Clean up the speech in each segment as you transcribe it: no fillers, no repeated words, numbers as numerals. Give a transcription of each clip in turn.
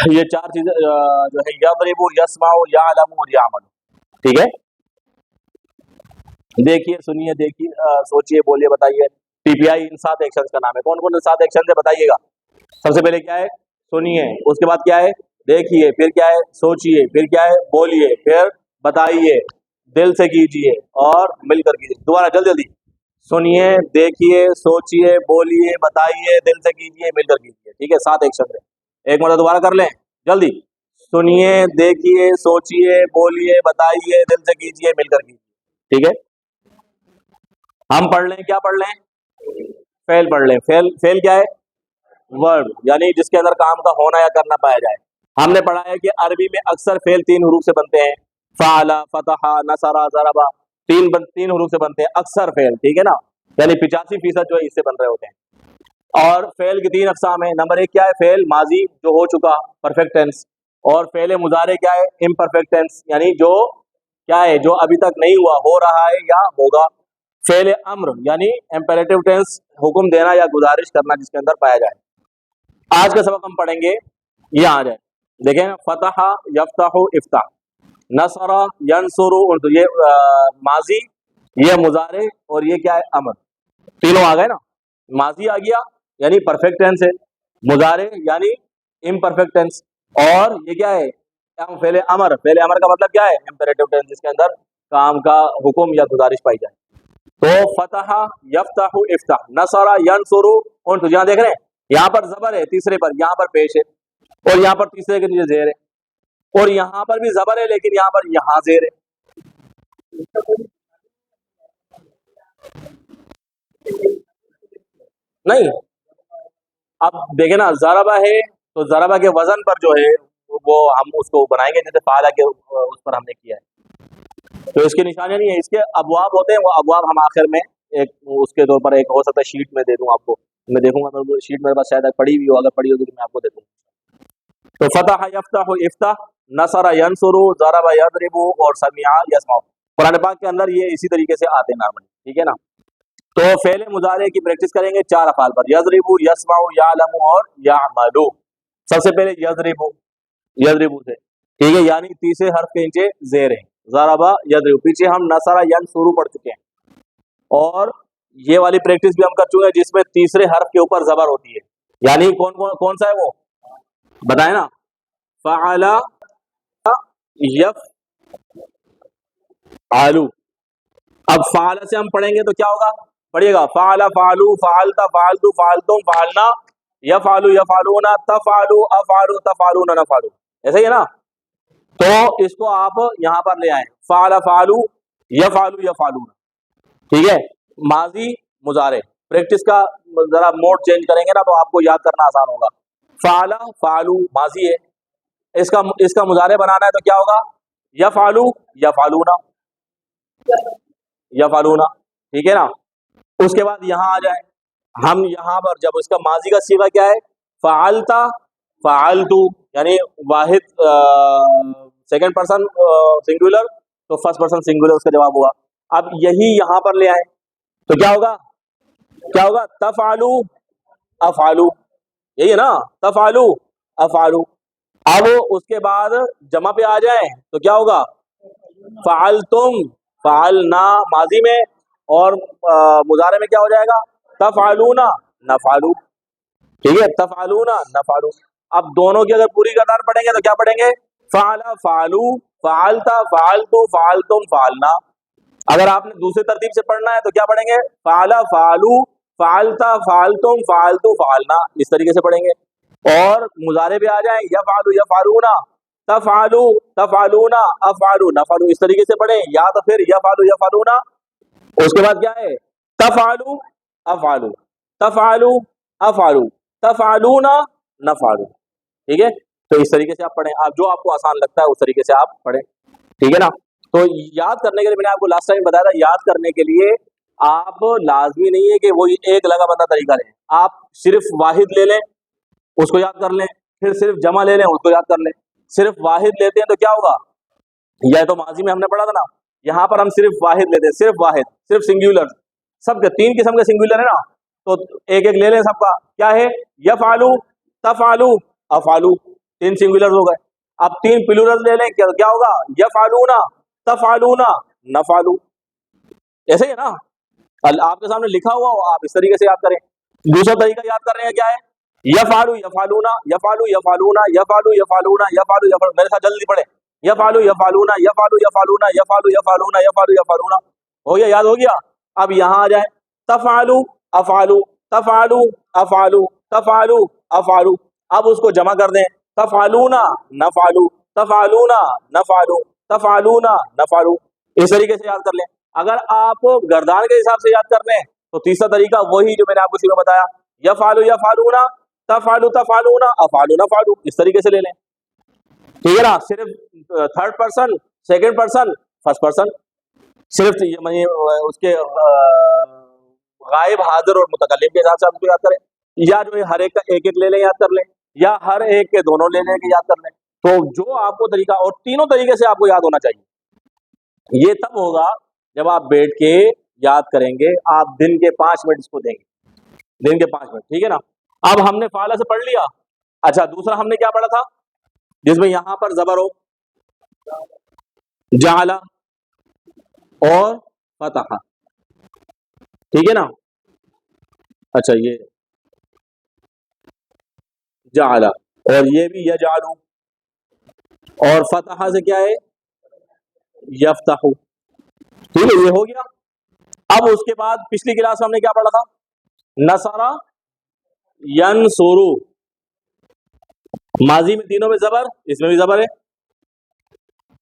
یہ چار چیزیں جو ہے یضرب، یسمع، یعلم اور یعمل. ٹھیک ہے، دیکھیے سنیے دیکھیے سوچیے بولیے بتائیے. پی پی آئی ان 7 ایکشنز کا نام ہے. کون کون سے 7 ایکشن ہے بتائیے گا. سب سے پہلے کیا ہے؟ سنیے. اس کے بعد کیا ہے؟ دیکھیے. پھر کیا ہے؟ سوچیے. پھر کیا ہے؟ بولیے. پھر بتائیے. دل سے کیجیے اور مل کر کیجیے. دوبارہ جلدی جلدی. سنیے، دیکھیے، سوچیے، بولیے، بتائیے، دل سے کیجیے، مل کر کیجیے. ٹھیک ہے، 7 ایکشن ہے. ایک مرتبہ دوبارہ کر لیں جلدی. سنیے، دیکھیے، سوچیے، بولیے، بتائیے، دل سے کیجیے، مل کر کیجیے. ٹھیک ہے، ہم پڑھ لیں. کیا پڑھ لیں؟ فعل پڑھ لیں. فعل کیا ہے؟ ورڈ، یعنی جس کے اندر کام کا ہونا یا کرنا پایا جائے. ہم نے پڑھا ہے کہ عربی میں اکثر فعل 3 حروف سے بنتے ہیں. فعل، فتح، نصر، ضرب. تین حروف سے بنتے ہیں اکثر فعل. ٹھیک ہے نا، یعنی 85% جو ہے اس سے بن رہے ہوتے ہیں. اور فعل کی 3 اقسام ہیں. نمبر 1 کیا ہے؟ فعل ماضی، جو ہو چکا، پرفیکٹ ٹینس. اور فعل مضارع کیا ہے؟ امپرفیکٹ ٹینس، یعنی جو کیا ہے؟ جو ابھی تک نہیں ہوا، ہو رہا ہے یا ہوگا. فعل امر یعنی امپیریٹو ٹینس، حکم دینا یا گزارش کرنا جس کے اندر پایا جائے. آج کا سبق ہم پڑھیں گے، یہ آ جائے دیکھیں. فتح، یفتح، افتح. نصر، ینصر، اردو. یہ ماضی، یہ مضارع، اور یہ کیا ہے؟ امر. تینوں آ گئے نا. ماضی آ گیا یعنی پرفیکٹ ٹینس ہے، مضارع یعنی امپرفیکٹ ٹینس، اور یہ کیا ہے؟ فعل امر. فعل امر کا مطلب کیا ہے؟ امپیریٹو ٹینس، جس کے اندر کام کا حکم یا گزارش پائی جائے. تو فتح، یفتح، افتح. نصر، ینصر، اردو. یہاں دیکھ رہے ہیں، یہاں پر زبر ہے تیسرے پر، یہاں پر پیش ہے، اور یہاں پر تیسرے کے نیچے زیر ہے، اور یہاں پر بھی زبر ہے لیکن یہاں پر یہاں زیر ہے. نہیں، اب دیکھیں نا، ضربہ ہے تو ضربہ کے وزن پر جو ہے وہ ہم اس کو بنائیں گے جیسے فعلہ کے اس پر ہم نے کیا ہے. تو اس کی نشانیاں نہیں ہے، اس کے ابواب ہوتے ہیں. وہ ابواب ہم آخر میں ایک اس کے طور پر ایک ہو سکتا ہے شیٹ میں دے دوں آپ کو. میں دیکھوں گا تو شیٹ میرے پاس شاید پڑھی ہوئی ہو، اگر پڑھی ہوگی تو میں آپ کو دے دوں. تو فتح، یفتح، افتح. نصر، ینصر، ضرب، یضرب، اور سمع، یسمع. قرآن پاک کے اندر یہ اسی طریقے سے آتے ہیں نارملی. ٹھیک ہے نا. تو فعل مضارع کی پریکٹس کریں گے 4 افعال پر: یضرب، یسمع، یعلم اور یعمل. سب سے پہلے یضرب. یضرب سے ٹھیک ہے، یعنی تیسرے حرف کے نیچے زیر ہے. ضرب، یضرب. پیچھے ہم نصر، ینصر پڑھ چکے ہیں، اور یہ والی پریکٹس بھی ہم کر چکے ہیں جس میں تیسرے حرف کے اوپر زبر ہوتی ہے. یعنی کون سا ہے وہ بتائیں نا. فعل، یفعل. اب فعل سے ہم پڑھیں گے تو کیا ہوگا؟ پڑھیے گا. فعل، فعلو، فعلت، فعلت، فعلتم، فعلنا. یفعل، یفعلون، تفعل، افعل، تفعلون، نفعل. ایسا ہی ہے نا. تو اس کو آپ یہاں پر لے آئیں. فعل، فعلو، یفعل، یفعلون. ٹھیک ہے، ماضی، مضارع. پریکٹس کا ذرا موڈ چینج کریں گے نا تو آپ کو یاد کرنا آسان ہوگا. فعل، فعلو ماضی ہے، اس کا مضارع بنانا ہے تو کیا ہوگا؟ یفعلو، یفعلون، یفعلون. ٹھیک ہے نا. اس کے بعد یہاں آ جائیں ہم. یہاں پر جب اس کا ماضی کا صیغہ کیا ہے؟ فعلتا، فعلتو، یعنی واحد سیکنڈ پرسن سنگولر تو فرسٹ پرسن سنگولر اس کا جواب ہوگا. اب یہی یہاں پر لے آئیں تو کیا ہوگا؟ کیا ہوگا؟ تفعلو، افعلو. یہی ہے نا، تفعلو، افعلو. اب اس کے بعد جمع پہ آ جائیں تو کیا ہوگا؟ فعلتم، فعلنا ماضی میں، اور مضارع میں کیا ہو جائے گا؟ تفعلون، نفعلو. ٹھیک ہے، تفعلون، نفعلو. اب دونوں کی اگر پوری قطار پڑھیں گے تو کیا پڑھیں گے؟ فعل، فعلو، فعلتا، فعلتو، فعلتم، فعلنا. اگر آپ نے دوسری ترتیب سے پڑھنا ہے تو کیا پڑھیں گے؟ فعل، فعلو، فعلتا، فعلتم، فعلتو، فعلنا. اس طریقے سے پڑھیں گے. اور مضارع پہ آ جائیں، یفعل، یفعلون، تفعلو، تفعلون، افعلو، نفعلو. اس طریقے سے پڑھیں، یا تو پھر یفعل، یفعلون. اس کے بعد کیا ہے؟ تفعلو، افعلو، تفعلو، افعلو، تفعلون، نفعلو. ٹھیک ہے، تو اس طریقے سے آپ پڑھیں. آپ جو آپ کو آسان لگتا ہے اس طریقے سے آپ پڑھیں. ٹھیک ہے نا. تو یاد کرنے کے لیے میں نے آپ کو لاسٹ ٹائم بتایا تھا، یاد کرنے کے لیے آپ لازمی نہیں ہے کہ وہی ایک لگا بندہ طریقہ لیں. آپ صرف واحد لے لیں اس کو یاد کر لیں، پھر صرف جمع لے لیں اس کو یاد کر لیں. صرف واحد لیتے ہیں تو کیا ہوگا؟ یا تو ماضی میں ہم نے پڑھا تھا نا، یہاں پر ہم صرف واحد لیتے ہیں، صرف واحد، صرف سنگولر. سب کے 3 قسم کے سنگولر ہے نا، تو ایک ایک لے لیں سب کا. کیا ہے؟ یفعلو، تفعلو، افعلو. तीन सिंगुलर हो गए। अब तीन प्लूरल ले लें, क्या होगा? यफालूना, तफालूना, नफालू। ऐसे ही है ना, आपके सामने लिखा हुआ हो, आप इस तरीके से याद करें। दूसरा तरीका याद कर रहे हैं, क्या है? यफालू यफालूना, यफालू यफालूना, यफालू यफालूना, यफालू यफालू। मेरे साथ जल्दी पढ़े, यफालू यफालूना, यफालू यफालूना, यफालू यफालूना, यफालू यफालूना। हो गया, याद हो गया। अब यहाँ आ जाए, तफालू अफालू, तफालू अफालू, तफालू अफालू। अब उसको जमा कर दें, तफालूना नफालू, तफालूना नफालू, तफालूना नफालू। इस तरीके से याद कर लें। अगर आप गर्दान के हिसाब से याद कर लें तो तीसरा तरीका वही जो मैंने आपको शुरू में बताया, यफालू यफालूना, तफालू तफालूना, अफालू नफालू। इस तरीके से ले लें, ठीक है ना। सिर्फ third person, second person, first person, सिर्फ उसके गायब, हाजिर और मुतकल्लिम के हिसाब से आप उसको याद करें, या जो हर एक का एक एक ले लें, याद कर लें, या हर एक के दोनों ले लें, याद कर लें। तो जो आपको तरीका, और तीनों तरीके से आपको याद होना चाहिए। ये तब होगा जब आप बैठ के याद करेंगे। आप दिन के 5 मिनट इसको देंगे, दिन के 5 मिनट, ठीक है ना। अब हमने फाला से पढ़ लिया। अच्छा, दूसरा हमने क्या पढ़ा था, जिसमें यहां पर जबर हो, जाला और फतहा, ठीक है ना। अच्छा, ये जाला, और ये भी यजालू, और फतहा से क्या है, यफ्तहू, ठीक है, ये हो गया। अब उसके बाद पिछली क्लास में हमने क्या पढ़ा था, नसरा यनसुरु, माजी में तीनों में जबर, इसमें भी जबर है,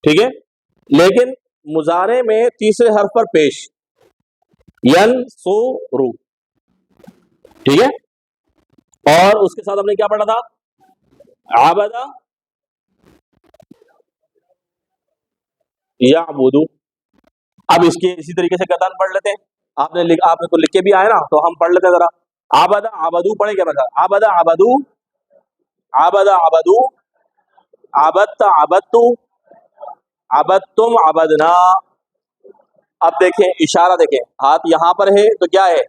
ठीक है। लेकिन मुजारे में तीसरे हर्फ पर पेश, यनसुरु, ठीक है। और उसके साथ हमने क्या पढ़ा था, आबदा याबुदु। अब इसके इसी तरीके से गर्दान पढ़ लेते हैं। आपने तो लिख के भी आए ना, तो हम पढ़ लेते हैं जरा। आबदा आबदू पढ़ेंगे, मतलब आबदा आबदू, आबदा आबदू, आबदत आबदतु, आबदतुम आबदना। अब देखें, इशारा देखें, हाथ यहां पर है तो क्या है,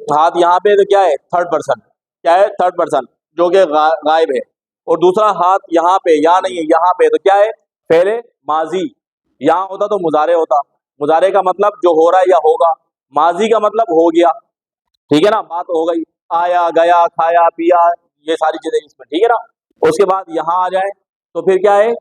हाथ यहां पे है तो क्या है, थर्ड पर्सन, क्या है, थर्ड पर्सन, जो कि गायब है। और दूसरा हाथ यहां पे, यहाँ नहीं है, यहां पे, तो क्या है, पहले माजी। यहां होता तो मुजारे होता, मुजारे का मतलब जो हो रहा है या होगा, माजी का मतलब हो गया, ठीक है ना, बात हो गई, आया गया, खाया पिया, ये सारी चीजें इसमें, ठीक है ना। उसके बाद यहां आ जाए तो फिर क्या है,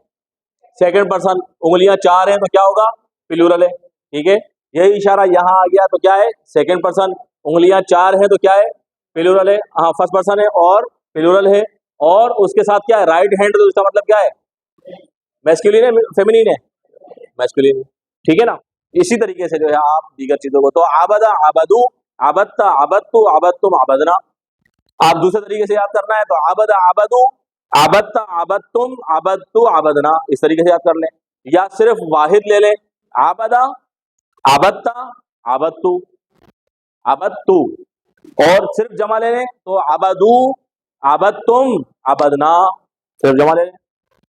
सेकंड पर्सन, उंगलियां 4 हैं तो क्या होगा, प्लूरल है, ठीक है। यही इशारा यहां आ गया तो क्या है, सेकंड पर्सन, उंगलियां 4 है तो क्या है, प्लूरल है, हाँ फर्स्ट पर्सन है और प्लूरल है। और उसके साथ क्या है, राइट हैंड, तो इसका मतलब क्या है, मैस्कुलिन है, फेमिनिन है, मैस्कुलिन, ठीक है ना। इसी तरीके से जो है आप दीगर चीजों को, तो आबदा आबदू, आबदता आबदतु, आबदतुम आबदना। आप दूसरे तरीके से याद करना है तो आबदा आबदू, आबदता आबदतुम, आबदतु आबदना, इस तरीके से याद कर लें। या सिर्फ वाहिद ले लें, आबदा आबदता आबदतु, आबदतु, और सिर्फ जमा ले लें तो आबदू आबदतुम आबदना, सिर्फ जमा ले लें।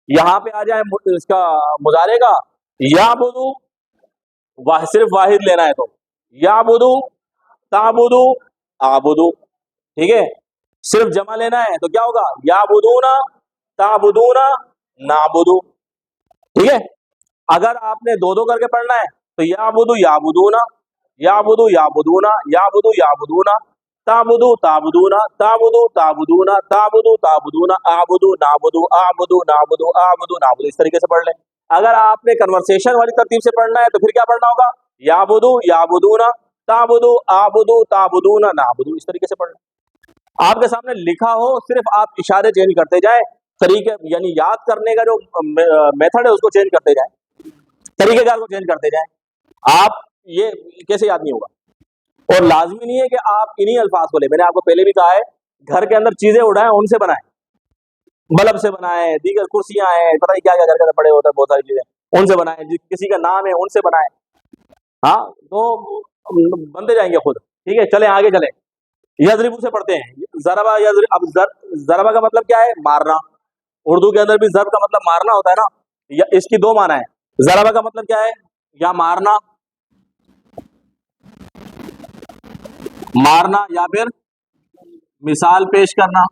यहां पे आ जाए इसका मुजारे का, याबुदू, सिर्फ वाहिद लेना है तो याबुदू ताबुदू आबुदू, ठीक है। सिर्फ जमा लेना है तो क्या होगा, याबुदूना ताबुदूना नाबुदू, ठीक है। अगर आपने दो दो करके पढ़ना है तो याबुदू याबुदूना, याबुदू याबुदूना, याबुदू याबुदूना, ताबुदू ताबुदूना, ताबुदू ताबुदूना, ताबुदू ताबुदूना, आबुदू नाबुदू, आबुदू नाबुदू, आबुदू नाबुदू, इस तरीके से पढ़ लें। अगर आपने कन्वर्सेशन वाली तरतीब से पढ़ना है तो फिर क्या पढ़ना होगा, याबुदू याबुदूना, ताबुदू आबुदू ताबुदूना नाबुदू, इस तरीके से पढ़ लें। आपके सामने लिखा हो, सिर्फ आप इशारे चेंज करते जाए, तरीके यानी याद करने का जो मेथड है उसको चेंज करते जाए, तरीकेकार को चेंज करते जाए, आप ये कैसे याद नहीं होगा। और लाजमी नहीं है कि आप इन्हीं अल्फाज को ले, मैंने आपको पहले भी कहा है, घर के अंदर चीजें उड़ाएं, उनसे बनाएं, बल्ब से बनाएं, दीगर कुर्सियां हैं, पता नहीं क्या क्या घर के अंदर पड़े होते हैं, बहुत सारी चीजें, उनसे बनाएं, किसी का नाम है उनसे बनाएं, हाँ, तो बनते जाएंगे खुद, ठीक है। चले आगे चले, यजरिबू से पढ़ते हैं, जरबा यजरिब। अब जरबा का मतलब क्या है, मारना। उर्दू के अंदर भी जरब का मतलब मारना होता है ना, या इसकी दो माना है। जरबा का मतलब क्या है, या मारना, मारना, या फिर मिसाल पेश करना,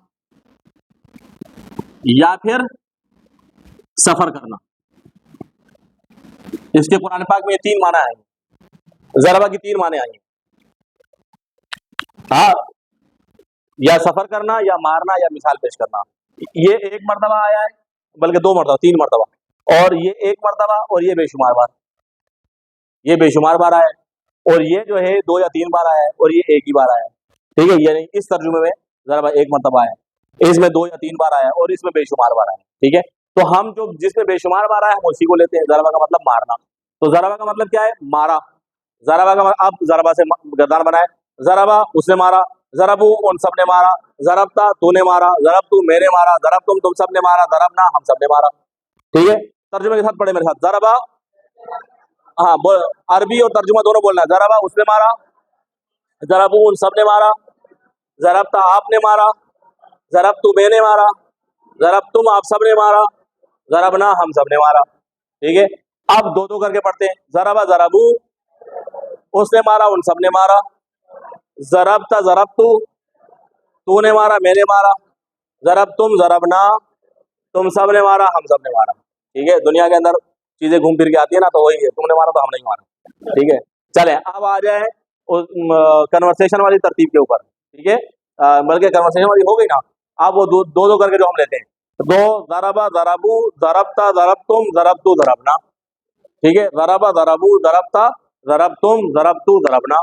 या फिर सफर करना। इसके कुरान पाक में 3 माना है, ज़रबा की 3 माने आई हैं। हाँ, या सफर करना, या मारना, या मिसाल पेश करना। ये 1 मरतबा आया है, बल्कि 2 मरतबा, 3 मरतबा, और ये 1 मरतबा, और ये बेशुमार बार, ये बेशुमार बार आया है, और ये जो है 2 या 3 बार आया है, और ये 1 ही बार आया है। ठीक है, यानी इस तर्जुमे में ज़रबा 1 मरतबा आया है, इसमें 2 या 3 बार आया है, और इसमें बेशुमार बार आया है। ठीक है, तो हम जो जिसमें बेशुमार बार आया है हम उसी को लेते हैं। ज़रबा का मतलब मारना। तो ज़रबा का मतलब क्या है? मारा। ज़रबा का अब ज़रबा से गर्दान बनाए, ज़रबा उसने मारा, ज़रबू उन सब ने मारा, ज़रबता तूने मारा, ज़रबतू मैंने मारा, ज़रबतुम तुम सब ने मारा, ज़रबना हम सब ने मारा। ठीक है, तर्जुमे के साथ पढ़े मेरे साथ। ज़रबा, हाँ, अरबी और तर्जुमा दोनों बोलना है। ज़रबा उसने मारा, ज़रबू उन सब ने मारा, ज़रबता आपने मारा, ज़रबतू मैंने मारा, ज़रबतुम आप सब ने मारा, ज़रबना हम सब ने मारा। ठीक है, अब 2-2 करके पढ़ते हैं। ज़रबा ज़रबू उसने मारा उन सब ने मारा, ज़रबता ज़रबतू तूने मारा मैंने मारा, ज़रबतुम ज़रबना तुम सब ने मारा हम सब ने मारा। ठीक है, दुनिया के अंदर चीजें घूम फिर के आती है ना, तो वही है, तुमने मारा तो हम नहीं मारा। ठीक है, चले अब आ जाए कन्वर्सेशन वाली तरतीब के ऊपर। ठीक है, बल्कि कन्वर्सेशन वाली हो गई ना, अब वो 2-2 करके जो हम लेते हैं, 2 ज़रबा ज़रबू ज़रबता ज़रबतुम ज़रबतू ज़रबना। ठीक है, ज़रबा ज़रबू ज़रबता ज़रबतुम ज़रबतू ज़रबना।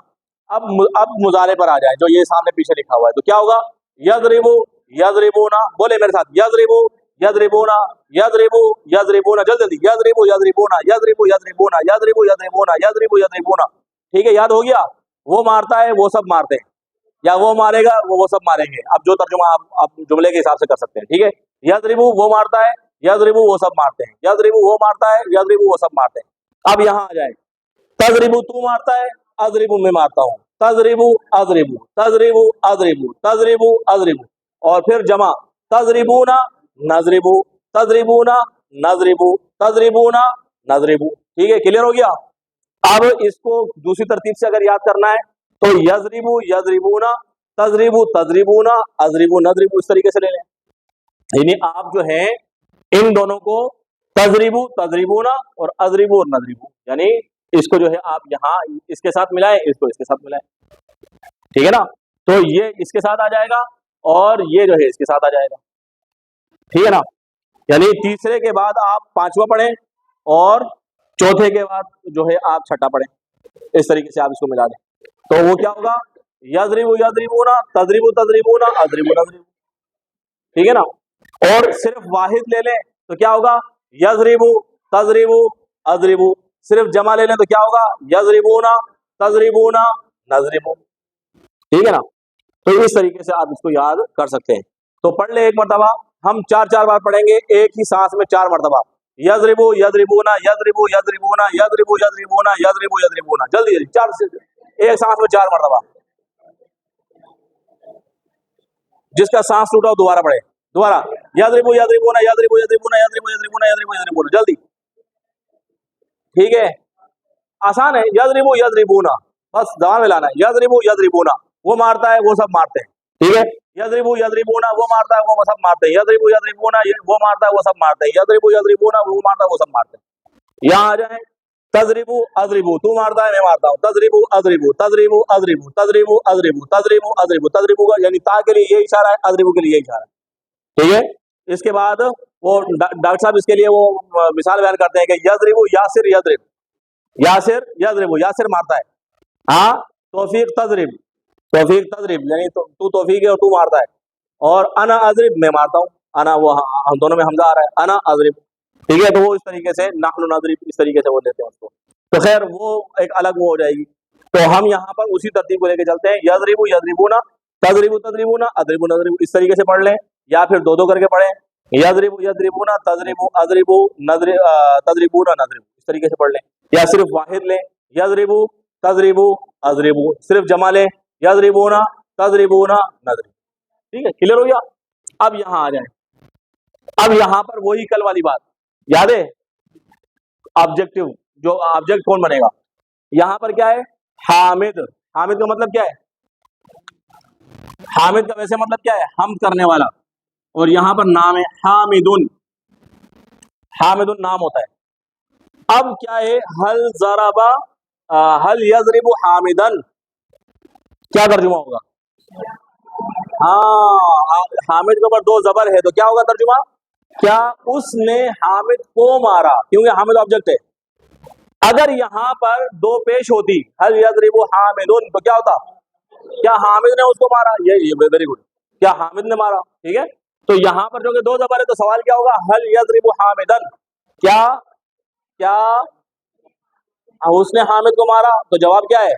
अब मुजारे पर आ जाए, जो ये सामने पीछे लिखा हुआ है, तो क्या होगा? यज़रिबू यज़रिबूना, बोले मेरे साथ, यज़रिबू यज़रिबूना यज़रिबू यज़रिबूना, जल्दी जल्दी, यज़रिबू यज़रिबूना यज़रिबू यज़रिबूना यज़रिबू यज़रिबूना यज़रिबू यज़रिबूना। ठीक है, याद हो गया? वो मारता है वो सब मारते हैं, या वो मारेगा वो सब मारेंगे। अब जो तर्जुमा आप जुमले के हिसाब से कर सकते हैं। ठीक है, यज़रिबू वो मारता है, यज़रिबू वो सब मारते हैं, यज़रिबू वो मारता है, यज़रिबू वो सब मारते हैं। अब यहाँ आ जाए, तज़रिबू तू मारता है, अज़रिबू मैं मारता हूँ, तज़रिबू अज़रिबू तज़रिबू अज़रिबू तज़रिबू अज़रिबू, और फिर जमा, तज़रिबूना नज़रिबू तज़रिबूना नज़रिबू तज़रिबूना नज़रिबू। ठीक है, क्लियर हो गया? अब इसको दूसरी तरतीब से अगर याद करना है तो यज़रिबू यज़रिबूना तज़रिबू तज़रिबूना अज़रिबू नज़रिबू, इस तरीके से ले लें। यानी आप जो है इन दोनों को तज़रिबू तज़रिबूना और अज़रिबू और नज़रिबू, यानी इसको जो है आप यहाँ इसके साथ मिलाएं, इसको इसके साथ मिलाएं। ठीक है ना, तो ये इसके साथ आ जाएगा और ये जो है इसके साथ आ जाएगा। ठीक है ना, यानी तीसरे के बाद आप 5वां पढ़ें और चौथे के बाद जो है आप छठा पढ़ें, इस तरीके से आप इसको मिला दें, तो वो क्या होगा? यज़रिबू यज़रिबूना तज़रिबू तज़रिबूना अज़रिबू नज़रिबू। ठीक है ना, और सिर्फ वाहिद ले लें तो क्या होगा? यज़रिबू तज़रिबू अज़रिबू। सिर्फ जमा ले लें तो क्या होगा? यज़रिबूना तज़रिबूना नज़रिबू। ठीक है ना, तो इस तरीके से आप इसको याद कर सकते हैं। तो पढ़ ले एक मरतबा, हम 4-4 बार पढ़ेंगे एक ही सांस में 4 मरतबा। यज़रिबू यज़रिबूना यज़रिबू यज़रिबूना यज़रिबू यज़रिबूना यज़रिबू यज़रिबूना, जल्दी जल्दी 4 से एक सांस में 4 मरतबा। जिसका सांस टूटा हो दोबारा पढ़े, दोबारा, यज़रिबू यज़रिबूना यज़रिबू यज़रिबूना यज़रिबू यज़रिबूना यज़रिबू यज़रिबूना, जल्दी। ठीक है, आसान है, यज़रिबू यज़रिबूना, बस जबान में लाना है, यज़रिबू यज़रिबूना, वो मारता है वो सब मारते हैं। ठीक है, यज़रिबू यज़रिबूना वो मारता है वो सब मारते हैं, यज़रिबू यज़रिबूना वो मारता है वो सब मारते हैं, यज़रिबू यज़रिबूना वो मारता है वो सब मारते हैं। यहाँ आ जाए, तज़रिबू अज़रिबू, तू मारता है मैं मारता हूँ, तज़रिबू अज़रिबू तज़रिबू अज़रिबू तज़रिबू अज़रिबू तज़रिबू अज़रिबू, तज़रिबू का यानी ता के लिए ये इशारा है, अज़रिबू के लिए ये इशारा है। ठीक है, इसके बाद वो डॉक्टर साहब इसके लिए वो मिसाल बयान करते हैं कि यज़रिबू यासिर यज़रिब, यासिर यज़रिबू, यासिर मारता है। हाँ, तौफीक तज़रिब, तौफीक तज़रिब, यानी तू तौफीक है और तू मारता है, और अना अज़रिब मैं मारता हूँ, अना वो हम दोनों में हमजा आ रहा है, अना अज़रिब। ठीक है, तो वो इस तरीके से नहनु नज़रिब, इस तरीके से वो लेते हैं उसको, तो खैर वो एक अलग वो हो जाएगी। तो हम यहाँ पर उसी तरतीब को लेके चलते हैं, यज़रिबू यज़रिबूना तज़रिबू तज़रिबूना अज़रिबू नज़रिबू, इस तरीके से पढ़ लें, या फिर 2-2 करके पढ़ें, यज़रिबू यज़रिबूना तज़रिबू अज़रिबू तज़रिबूना नज़रिबू, इस तरीके से पढ़ लें, या सिर्फ वाहिद लें, यज़रिबू तज़रिबू अज़रिबू, सिर्फ जमा लें, यज़रिबूना तज़रिबूना नज़रिबू। ठीक है, क्लियर हो गया? अब यहाँ आ जाए, अब यहाँ पर वही कल वाली बात याद है, ऑब्जेक्टिव, जो ऑब्जेक्ट कौन बनेगा? यहाँ पर क्या है? हामिद। हामिद का मतलब क्या है? हामिद का वैसे मतलब क्या है? हम करने वाला, اور یہاں پر نام ہے حامدن، حامدن نام ہوتا ہے. اب کیا ہے حل ضربا حل یضرب حامدن، کیا ترجمہ ہوگا؟ ہاں حامد کے اوپر دو زبر ہے تو کیا ہوگا ترجمہ؟ کیا اس نے حامد کو مارا، کیونکہ حامد آبجیکٹ ہے. اگر یہاں پر دو پیش ہوتی حل یضرب حامدن تو کیا ہوتا؟ کیا حامد نے اس کو مارا؟ یہ ویری گڈ، کیا حامد نے مارا. ٹھیک ہے، تو یہاں پر جو کہ دو زبر ہے تو سوال کیا ہوگا؟ حل یضرب حامدن، کیا کیا اس نے حامد کو مارا؟ تو جواب کیا ہے؟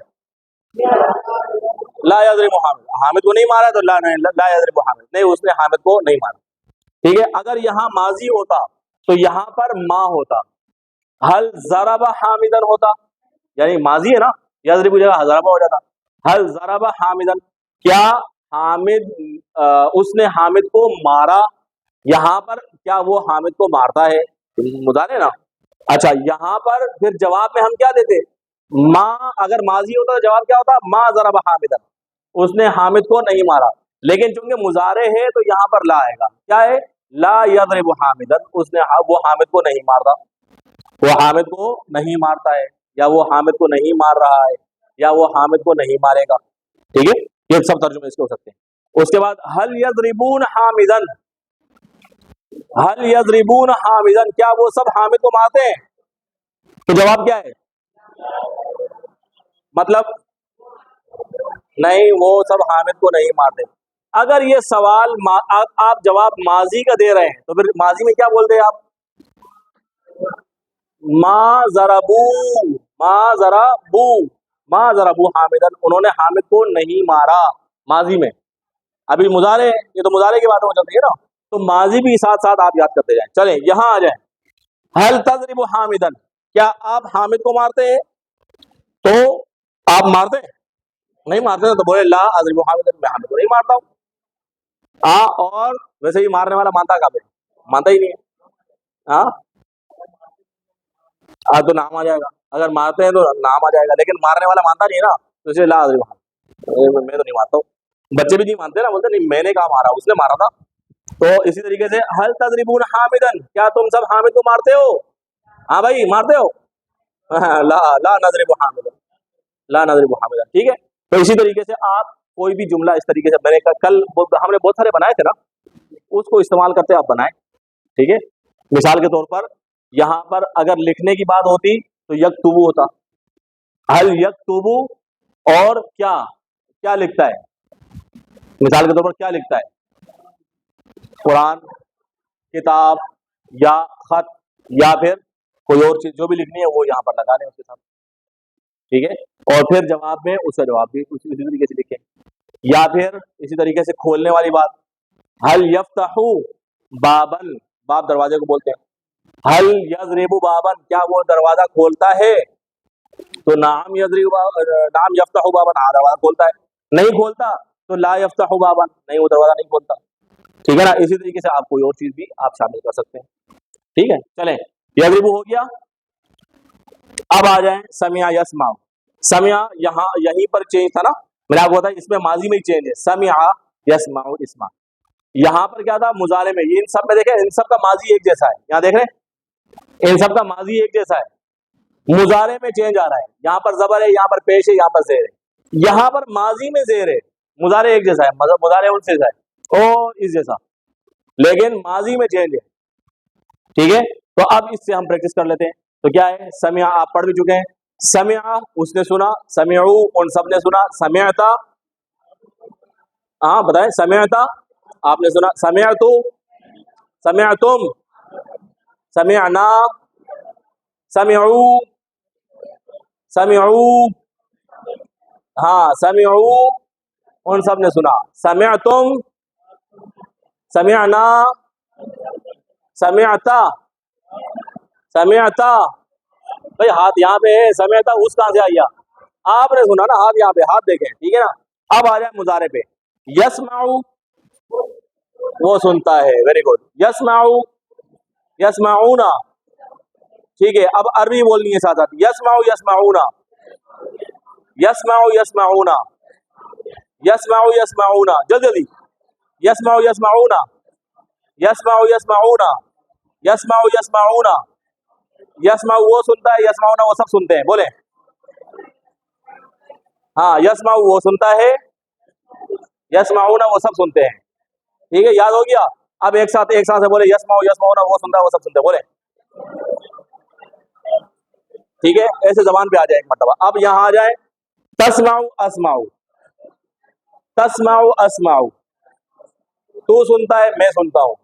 لا یضرب حامد، حامد کو نہیں مارا تو لا یضرب حامد، نہیں اس نے حامد کو نہیں مارا. ٹھیک ہے، اگر یہاں ماضی ہوتا تو یہاں پر ما ہوتا، حل ضرب حامدن ہوتا، یعنی ماضی ہے نا، یضرب کی جگہ ضرب ہو جاتا. حل ضرب حامدن، کیا حامد اس نے حامد کو مارا. یہاں پر کیا وہ حامد کو مارتا ہے؟ مضارع نا. اچھا یہاں پر پھر جواب میں ہم کیا دیتے؟ ما. اگر ماضی ہوتا تو جواب کیا ہوتا؟ ما ضرب حامدن، اس نے حامد کو نہیں مارا. لیکن چونکہ مضارع ہے تو یہاں پر لا آئے گا. کیا ہے؟ لا یضرب حامدن، اس نے وہ حامد کو نہیں مارتا، وہ حامد کو نہیں مارتا ہے، یا وہ حامد کو نہیں مار رہا ہے، یا وہ حامد کو نہیں مارے گا. ٹھیک ہے، یہ سب ترجمے اس کے ہو سکتے ہیں. اس کے بعد حل یضربون حامدن، حل یضربون حامدن، کیا وہ سب حامد کو مارتے ہیں؟ تو جواب کیا ہے؟ مطلب نہیں، وہ سب حامد کو نہیں مارتے. اگر یہ سوال آپ جواب ماضی کا دے رہے ہیں تو پھر ماضی میں کیا بولتے ہیں آپ؟ ما ضربو، ما ضربو، ما ضربو حامدن، انہوں نے حامد کو نہیں مارا ماضی میں. ابھی مضارع، یہ تو مضارع کی باتیں ہو چلتی ہے نا، تو ماضی بھی ساتھ ساتھ آپ یاد کرتے جائیں. چلیں یہاں آ جائیں. حل تضرب حامدن، کیا آپ حامد کو مارتے ہیں؟ تو آپ مارتے ہیں؟ نہیں مارتے تو بولے لا اضرب حامدن، میں حامد کو نہیں مارتا ہوں. اور ویسے ہی مارنے والا مانتا کہاں پہ؟ مانتا ہی نہیں ہے. تو نام آ جائے گا، اگر مارتے ہیں تو نام آ جائے گا، لیکن مارنے والا مانتا نہیں ہے نا، تو اسے لا اضرب حامدن، میں تو نہیں مانتا ہوں. بچے بھی نہیں مانتے نا، بولتے نہیں میں نے کہا مارا، اس نے مارا تھا. تو اسی طریقے سے حل تضربون حامدن، کیا تم سب حامد کو مارتے ہو؟ ہاں بھائی مارتے ہو. لا لا نضرب حامدن، لا نضرب حامدن. ٹھیک ہے، تو اسی طریقے سے آپ کوئی بھی جملہ اس طریقے سے، میں نے کل ہم نے بہت سارے بنائے تھے نا، اس کو استعمال کرتے آپ بنائیں. ٹھیک ہے، مثال کے طور پر یہاں پر اگر لکھنے کی بات ہوتی تو یکتبو ہوتا. حل یکتبو، اور کیا کیا لکھتا ہے؟ مثال کے طور پر کیا لکھتا ہے؟ قرآن، کتاب، یا خط، یا پھر کوئی اور چیز جو بھی لکھنی ہے وہ یہاں پر لگا لیں اس کے ساتھ. ٹھیک ہے، اور پھر جواب میں اس کا جواب بھی اسی طریقے سے لکھیں. یا پھر اسی طریقے سے کھولنے والی بات، حل یفتح بابن، باب دروازے کو بولتے ہیں. حل یضرب بابن، کیا وہ دروازہ کھولتا ہے؟ تو نام یضرب، نام یفتح بابن، ہاں دروازہ کھولتا ہے. نہیں کھولتا تو لا یفتح بابن، نہیں وہ دروازہ نہیں کھولتا. ٹھیک ہے نا، اسی طریقے سے آپ کوئی اور چیز بھی آپ شامل کر سکتے ہیں. ٹھیک ہے، چلیں یضرب ہو گیا. اب آ جائیں سمع یسمع. سمع یہاں یہیں پر چینج تھا نا، میں نے آپ کو بتایا اس میں ماضی میں ہی چینج ہے. سمع یسمع اسمع، یہاں پر کیا تھا؟ مضارع میں. یہ ان سب میں دیکھیں، ان سب کا ماضی ایک جیسا ہے. یہاں دیکھ رہے ہیں، ان سب کا ماضی ایک جیسا ہے. مضارع میں چینج آ رہا ہے، یہاں پر زبر ہے، یہاں پر پیش ہے، یہاں پر زیر ہے. یہاں پر ماضی میں زیر ہے، مضارع ایک جیسا ہے، مضارع ان سے جیسا ہے اور اس جیسا، لیکن ماضی میں چینج ہے. ٹھیک ہے، تو اب اس سے ہم پریکٹس کر لیتے ہیں. تو کیا ہے؟ سمع آپ پڑھ بھی چکے ہیں، سمع اس نے سنا، سمعو ان سب نے سنا، سمعتا ہاں بتائیں، سمعتا آپ نے سنا، سمعتو سمعتم سمعنا سمعو سمعو، ہاں سمعو ان سب نے سنا، سمعتم سمعنا سمعتا سمعتا. بھائی ہاتھ یہاں پہ ہے، سمعتا اس کہاں سے آیا؟ آپ نے سنا نا، ہاتھ یہاں پہ، ہاتھ دیکھیں. ٹھیک ہے نا، اب آ جائیں مضارع پہ. یسمعو وہ سنتا ہے، ویری گڈ. یسمعو یسمعونا. ٹھیک ہے، اب عربی بولنی ہے ساتھ ساتھ. یسمعو یسمعونا، یسمعو یسمعونا، یسمعو یسمعونا، جلدی جلدی. یسمعو یسمعونا، यस्माउ यस्माऊना, यस्माउ यस्माऊना, यस्माउ वो सुनता है, यस्माऊना वो सब सुनते हैं, बोले। हाँ, यस्माउ वो सुनता है, यस्माऊना वो सब सुनते हैं। ठीक है, याद हो गया। अब एक साथ से बोले, यस्माउ यस्माऊना वो सुनता है वो सब सुनते हैं, बोले। ठीक है, ऐसे जबान पे आ जाए एक मरतबा। अब यहाँ आ जाए, तस्माउ अस्माउ, तस्माउ अस्माउ, तू सुनता है मैं सुनता हूँ,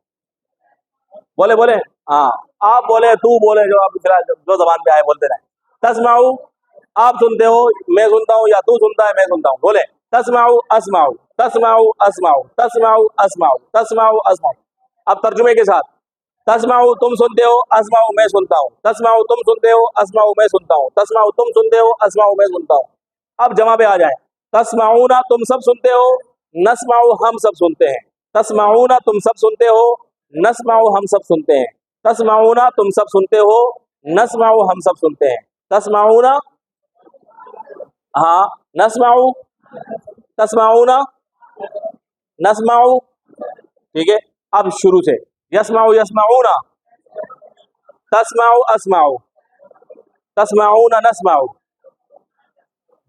बोले बोले। हाँ, आप बोले तू बोले, जो आप जो जबान पे आए बोलते रहे। तस्माउ आप सुनते हो मैं सुनता हूँ, या तू सुनता है मैं सुनता हूँ, बोले। तस्माउ अस्माउ, तस्माउ अस्माउ, तस्माउ अस्माउ, तस्माउ अस्माउ। अब तर्जुमे के साथ, तस्माउ तुम सुनते हो, अस्माउ मैं सुनता हूँ, तस्माउ तुम सुनते हो, अस्माउ मैं सुनता हूँ, तस्माउ तुम सुनते हो, अस्माउ मैं सुनता हूँ। अब जमा पे आ जाए, तस्माऊना तुम सब सुनते हो, नस्माउ हम सब सुनते हैं, तस्माऊना तुम सब सुनते हो, नस्माउ हम सब सुनते हैं, तस्माऊना तुम सब सुनते हो, नस्माउ हम सब सुनते हैं, तस्माऊना, हाँ, नस्माउ, तस्माऊना, नस्माउ। ठीक है, अब शुरू से, यस्माउ यस्माऊना, तस्माउ अस्माउ, तस्माऊना नस्माउ।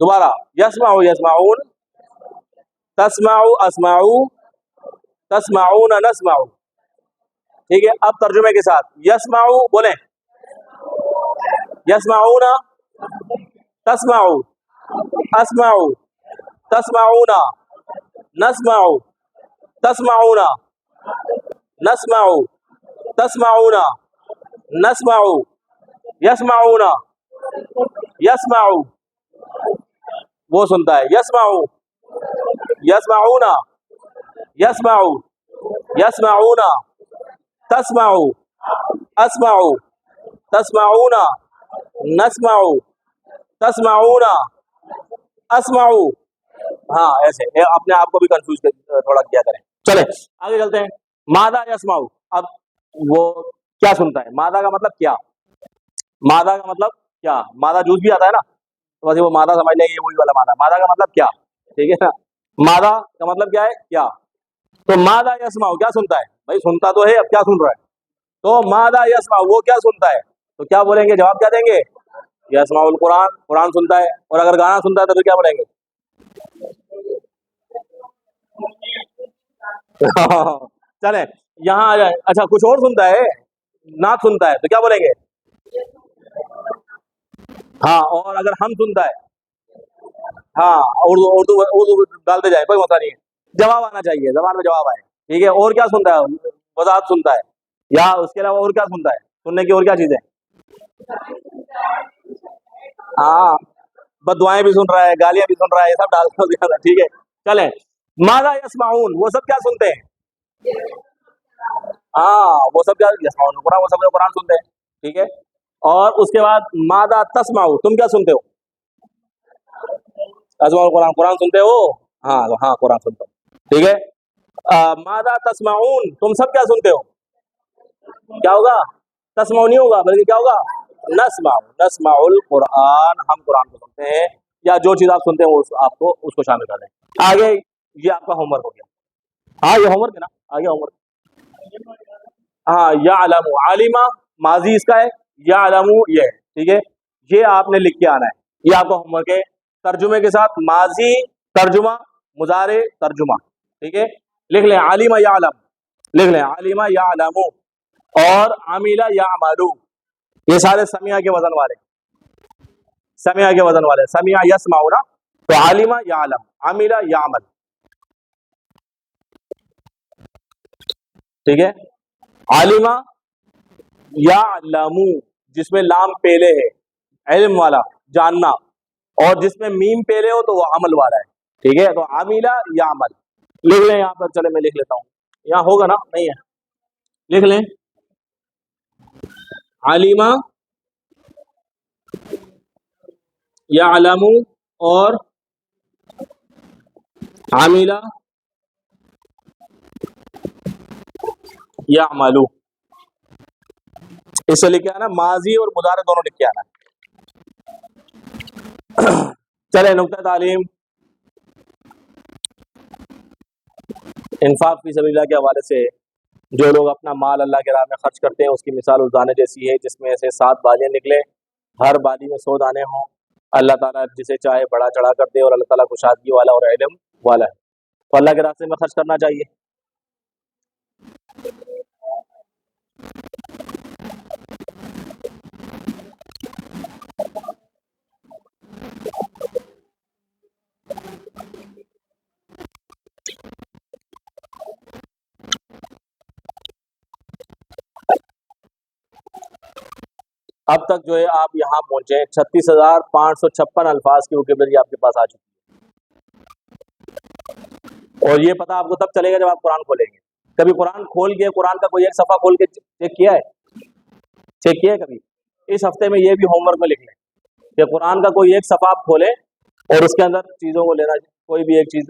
दोबारा, यस्माउ यस्माऊन, तस्माउ अस्माउ, तस्माऊना नस्माउ। ठीक है, अब तर्जुमे के साथ, यस्माउ बोले, यस्माऊना, तस्माउ, अस्माउ, तस्माऊना, नस्माउ, तस्माऊना, नस्माउ, तस्माऊना, नस्माउ, यस्माऊना, यस्माउ वो सुनता है, यस्माउ, यस्माऊना, यस्माउ, यस्माऊना, तस्माउ, अस्माउ, तस्माऊना, नस्माउ, तस्माऊना, अस्माउ। हाँ, ऐसे अपने आप को भी कंफ्यूज थोड़ा किया करें। चले आगे चलते हैं। मादा यस्माउ, अब वो क्या सुनता है, मादा का मतलब क्या, मादा का मतलब क्या, मादा जूस भी आता है ना, तो वैसे वो मादा समझ लेंगे, वही वाला मादा। मादा का मतलब क्या, ठीक है ना, मादा का मतलब क्या है, क्या। तो मादा यस्माउ क्या सुनता है, भाई सुनता तो है, अब क्या सुन रहा है, तो मादा यस्माउ वो क्या सुनता है, तो क्या बोलेंगे, जवाब क्या देंगे, यस्माउल कुरान, कुरान सुनता है। और अगर गाना सुनता है तो क्या बोलेंगे चले यहाँ आ जाए। अच्छा, कुछ और सुनता है, नात सुनता है, तो क्या बोलेंगे, हाँ। और अगर हम सुनता है, हाँ, उर्दू उर्दू उर्दू डालते जाए, कोई मसला नहीं है, जवाब आना चाहिए, जबान में जवाब आए। ठीक है, और क्या सुनता है, वजाहत सुनता है, या उसके अलावा और क्या सुनता है, सुनने की और क्या चीजें, हाँ, बदुआएं भी सुन रहा है, गालियां भी सुन रहा है, ये सब डाल दिया। ठीक है, चले, मादा यस्माउन वो सब क्या सुनते हैं, हाँ, वो सब क्या, यस्माउन कुरान, वो सब कुरान सुनते हैं। ठीक है, और उसके बाद मादा तस्माउ तुम क्या सुनते हो, अस्माउल कुरान, कुरान सुनते हो, हाँ हाँ, कुरान सुनते हो। ठीक है, मादा तस्माउन तुम सब क्या सुनते हो, क्या होगा, तस्माउ नहीं होगा, बल्कि क्या होगा, नस्माउ, नस्माउल कुरान, हम कुरान को सुनते हैं, या जो चीज आप सुनते हैं वो आपको उसको शामिल कर दें। आगे ये आपका होमवर्क हो गया, हाँ ये होमवर्क है ना, आगे होमवर्क, हाँ, या अलमु, आलिमा माजी इसका है, या अलमु ये है। ठीक है, ये आपने लिख के आना है, ये आपका होमवर्क है। तर्जुमे के साथ माजी तर्जुमा, मुजारे तर्जुमा। ठीक है, लिख लें आलिमा या अलम, लिख लें आलिमा या अलमु, और आमिला या अमालू, ये सारे समिया के वजन वाले, समिया के वजन वाले, समिया यस्माउ ना, तो आलिमा या अलम, आमिला या अमल। ठीक है, आलिमा या लमू, जिसमें लाम पेले है, इल्म वाला, जानना, और जिसमें मीम पेले हो तो वो अमल वाला है। ठीक है, तो आमिला या अमल, लिख लें यहाँ पर, चले मैं लिख लेता हूँ, यहाँ होगा ना, नहीं है, लिख लें आलिमा या अलमू, और आमिला या अमलू, इसे लिख के आना, माजी और मुजारे दोनों लिख के आना। चले नुक्ता तालीम, इंफाक फी सबिलिल्लाह के हवाले से جو لوگ اپنا مال اللہ کے راہ میں خرچ کرتے ہیں اس کی مثال اس دانے جیسی ہے جس میں سے 7 بالیاں نکلے، ہر بالی میں 100 دانے ہوں۔ اللہ تعالیٰ جسے چاہے بڑا چڑھا کر دے، اور اللہ تعالیٰ کشادگی والا اور علم والا ہے۔ تو اللہ کے راستے میں خرچ کرنا چاہیے۔ اب تک جو ہے آپ یہاں پہنچے 36,556 الفاظ کی ووکیبلری آپ کے پاس آ چکی ہے، اور یہ پتہ آپ کو تب چلے گا جب آپ قرآن کھولیں گے۔ کبھی قرآن کھول کے قرآن کا کوئی ایک صفحہ کھول کے چیک کیا ہے کبھی؟ اس ہفتے میں یہ بھی ہوم ورک میں لکھ لیں کہ قرآن کا کوئی ایک صفحہ آپ کھولیں اور اس کے اندر چیزوں کو لینا، کوئی بھی ایک چیز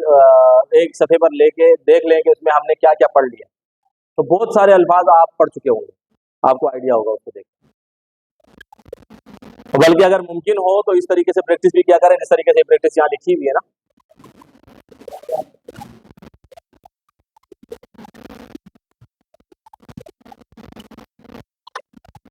ایک صفحے پر لے کے دیکھ لیں کہ اس میں ہم نے کیا کیا پڑھ لیا، تو بہت سارے الفاظ آپ پڑھ چکے ہوں گے، آپ کو آئیڈیا ہوگا اس کو دیکھ۔ بلکہ اگر ممکن ہو تو اس طریقے سے پریکٹس بھی کیا کریں جس طریقے سے پریکٹس یہاں لکھی ہوئی ہے نا،